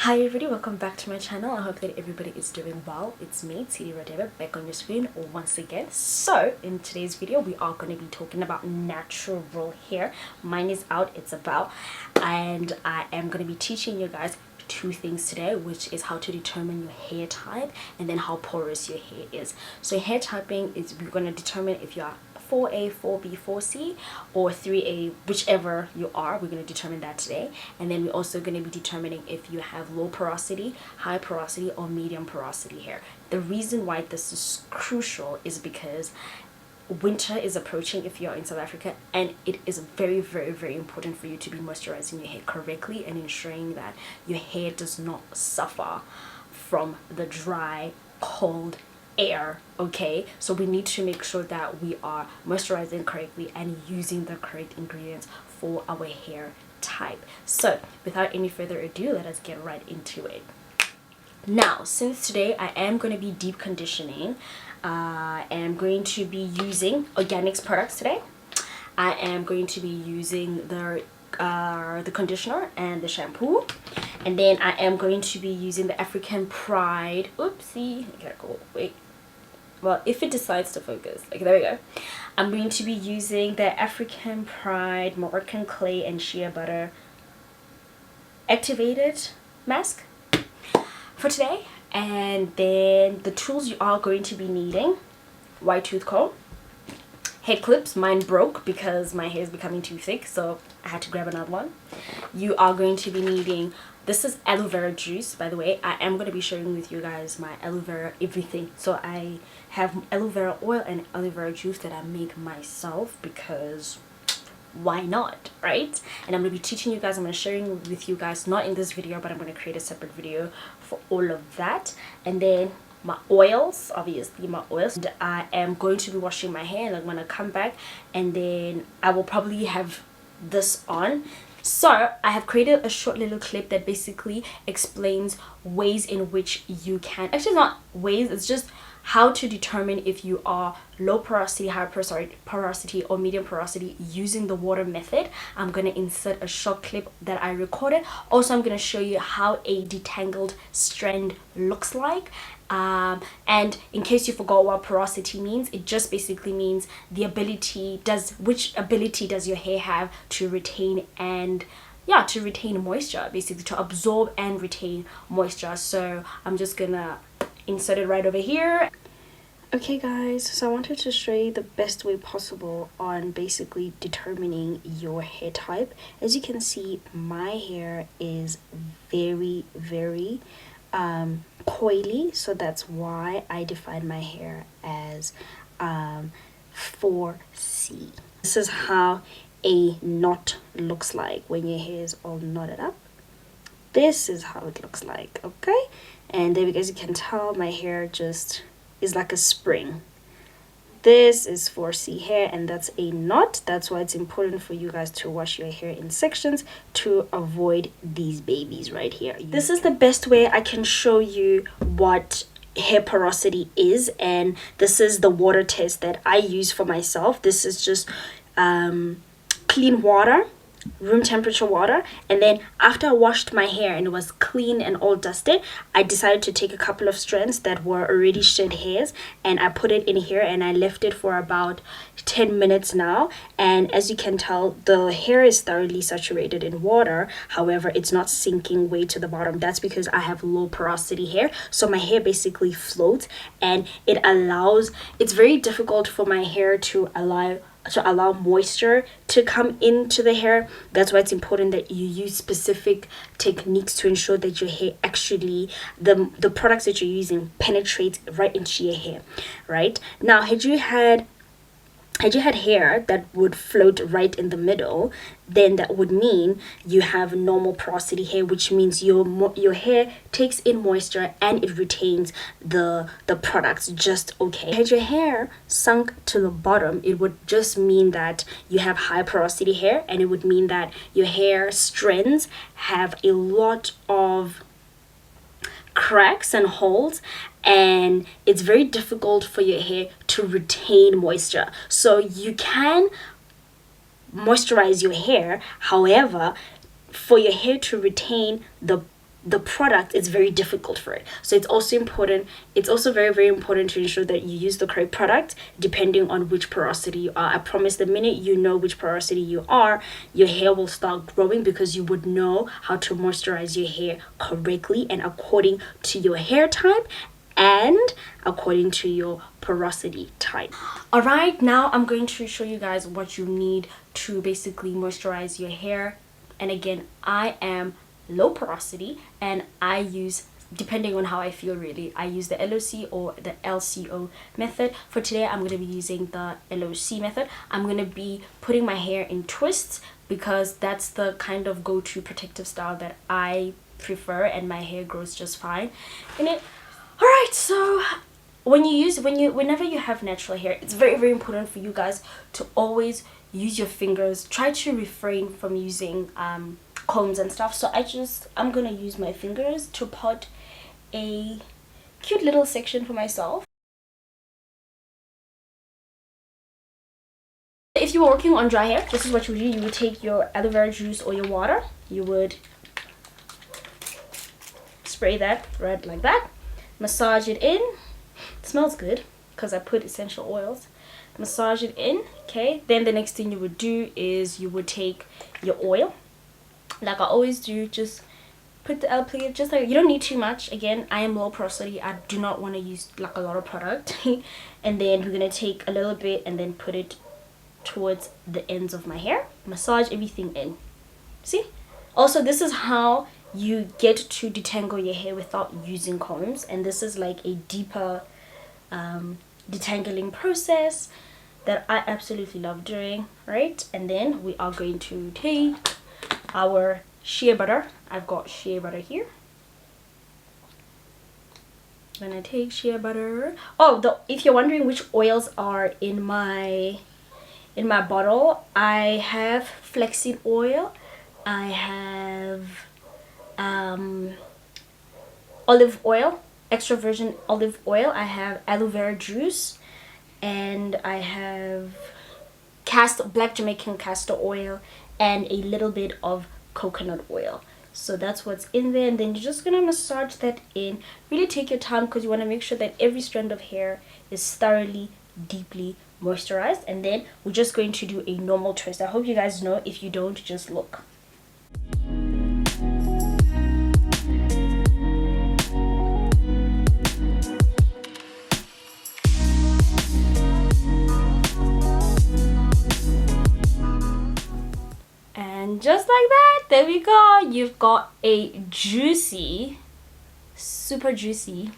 Hi everybody, welcome back to my channel. I hope that everybody is doing well. It's me, TD Rodeva, back on your screen once again. So in today's video we are going to be talking about natural hair. Mine is out, it's about, and I am going to be teaching you guys two things today, which is how to determine your hair type and then how porous your hair is. So hair typing is, we're going to determine if you are 4A, 4B, 4C or 3A, whichever you are. We're going to determine that today. And then we're also going to be determining if you have low porosity, high porosity or medium porosity hair. The reason why this is crucial is because winter is approaching if you're in South Africa, and it is very, very, very important for you to be moisturizing your hair correctly and ensuring that your hair does not suffer from the dry, cold air. Okay, so we need to make sure that we are moisturizing correctly and using the correct ingredients for our hair type. So without any further ado, let us get right into it. Now, since today I am going to be deep conditioning, I am going to be using organics products today. I am going to be using the conditioner and the shampoo, and then I am going to be using the African Pride. Oopsie, I gotta go. Wait. Well, if it decides to focus, okay, there we go. I'm going to be using the African Pride Moroccan Clay and Shea Butter activated mask for today. And then the tools you are going to be needing: white tooth comb, head clips. Mine broke because my hair is becoming too thick, so I had to grab another one. You are going to be needing, this is aloe vera juice, by the way. I am going to be sharing with you guys my aloe vera everything. So I have aloe vera oil and aloe vera juice that I make myself because why not, right? And I'm going to be teaching you guys, I'm going to sharing with you guys, not in this video, but I'm going to create a separate video for all of that. And then my oils, obviously my oils, and I am going to be washing my hair, and I'm going to come back and then I will probably have this on. So I have created a short little clip that basically explains ways in which you can, actually not ways, it's just how to determine if you are low porosity, high porosity or medium porosity using the water method. I'm going to insert a short clip that I recorded. Also, I'm going to show you how a detangled strand looks like. And in case you forgot what porosity means, it just basically means the ability, which ability does your hair have to retain and to retain moisture, basically to absorb and retain moisture. So I'm just gonna insert it right over here. Okay guys, so I wanted to show you the best way possible on basically determining your hair type. As you can see, my hair is very, very coily, so that's why I define my hair as 4C. This is how a knot looks like when your hair is all knotted up. This is how it looks like, okay? And there, as you can tell, my hair just is like a spring. This is 4C hair, and that's a knot. That's why it's important for you guys to wash your hair in sections to avoid these babies right here. This is the best way I can show you what hair porosity is, and this is the water test that I use for myself. This is just clean water, room temperature water, and then after I washed my hair and it was clean and all dusted, I decided to take a couple of strands that were already shed hairs and I put it in here and I left it for about 10 minutes now. And as you can tell, the hair is thoroughly saturated in water. However, it's not sinking way to the bottom. That's because I have low porosity hair, so my hair basically floats, and it's very difficult for my hair to allow moisture to come into the hair. That's why it's important that you use specific techniques to ensure that your hair actually, the products that you're using penetrate right into your hair. Right now, had you had hair that would float right in the middle, then that would mean you have normal porosity hair, which means your hair takes in moisture and it retains the products just okay. Had your hair sunk to the bottom, it would just mean that you have high porosity hair, and it would mean that your hair strands have a lot of cracks and holes, and it's very difficult for your hair to retain moisture. So you can moisturize your hair, however, for your hair to retain the the product is very difficult for it. So it's also important, it's also very, very important to ensure that you use the correct product depending on which porosity you are. I promise the minute you know which porosity you are, your hair will start growing, because you would know how to moisturize your hair correctly and according to your hair type and according to your porosity type. All right, now I'm going to show you guys what you need to basically moisturize your hair. And again, I am low porosity, and I use, depending on how I feel really, I use the LOC or the LCO method. For today, I'm going to be using the LOC method. I'm going to be putting my hair in twists because that's the kind of go-to protective style that I prefer, and my hair grows just fine in it. All right, so whenever you have natural hair, it's very, very important for you guys to always use your fingers. Try to refrain from using combs and stuff. So I'm gonna use my fingers to part a cute little section for myself. If you were working on dry hair, this is what you would do. You would take your aloe vera juice or your water, you would spray that right like that, massage it in. It smells good because I put essential oils. Massage it in. Okay, then the next thing you would do is you would take your oil, like I always do. Just put the applicator, just like, you don't need too much. Again, I am low porosity, I do not want to use like a lot of product. And then we're gonna take a little bit and then put it towards the ends of my hair, massage everything in. See, also this is how you get to detangle your hair without using combs, and this is like a deeper detangling process that I absolutely love doing, right? And then we are going to take our shea butter. I've got shea butter here. I'm gonna take shea butter. Oh, if you're wondering which oils are in my bottle, I have flaxseed oil, I have olive oil, extra virgin olive oil, I have aloe vera juice, and I have black Jamaican castor oil, and a little bit of coconut oil. So that's what's in there, and then you're just gonna massage that in. Really take your time because you want to make sure that every strand of hair is thoroughly, deeply moisturized. And then we're just going to do a normal twist. I hope you guys know. If you don't, just look. And just like that, there we go. You've got a juicy, super juicy.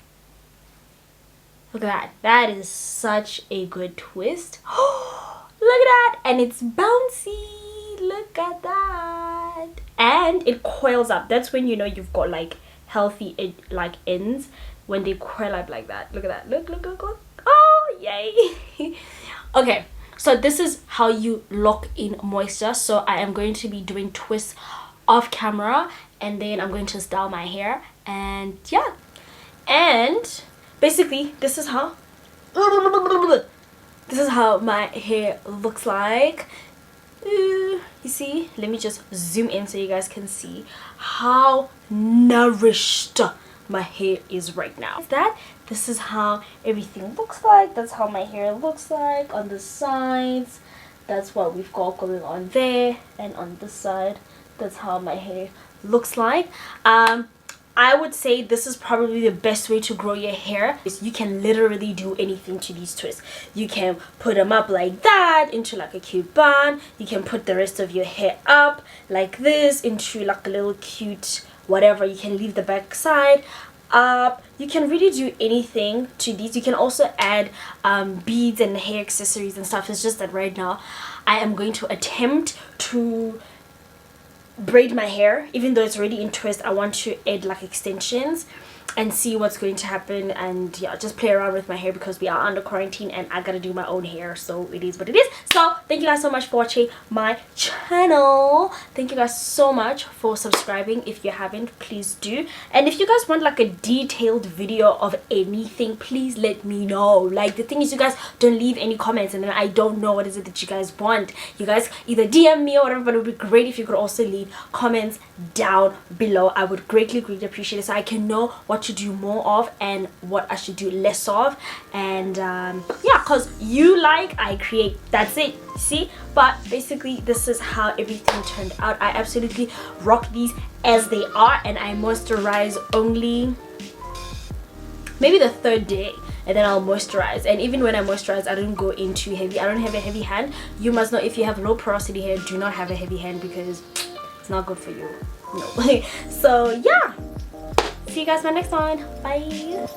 Look at that. That is such a good twist. Look at that. And it's bouncy. Look at that. And it coils up. That's when you know you've got like healthy like ends, when they coil up like that. Look at that. Look, look, look, look. Oh, yay. Okay. So this is how you lock in moisture. So I am going to be doing twists off camera, and then I'm going to style my hair, and yeah. And basically this is how my hair looks like. You see, let me just zoom in so you guys can see how nourished my hair is right now. This is how everything looks like. That's how my hair looks like on the sides. That's what we've got going on there, and on this side, that's how my hair looks like. I would say this is probably the best way to grow your hair. You can literally do anything to these twists. You can put them up like that into like a cute bun. You can put the rest of your hair up like this into like a little cute whatever. You can leave the back side up. You can really do anything to these. You can also add beads and hair accessories and stuff. It's just that right now I am going to attempt to braid my hair. Even though it's already in twist, I want to add like extensions. and see what's going to happen, and yeah, just play around with my hair because we are under quarantine and I gotta do my own hair, so it is what it is. So thank you guys so much for watching my channel. Thank you guys so much for subscribing. If you haven't, please do. And if you guys want like a detailed video of anything, please let me know. Like, the thing is, you guys don't leave any comments and then I don't know what is it that you guys want. You guys either DM me or whatever, but it would be great if you could also leave comments down below. I would greatly appreciate it, so I can know what to do more of and what I should do less of. And yeah, because you like, I create, that's it. See? But basically this is how everything turned out. I absolutely rock these as they are, and I moisturize only maybe the 3rd day, and then I'll moisturize. And even when I moisturize, I don't go in too heavy. I don't have a heavy hand. You must know, if you have low porosity hair, do not have a heavy hand because it's not good for you. No. So yeah, see you guys in my next one. Bye.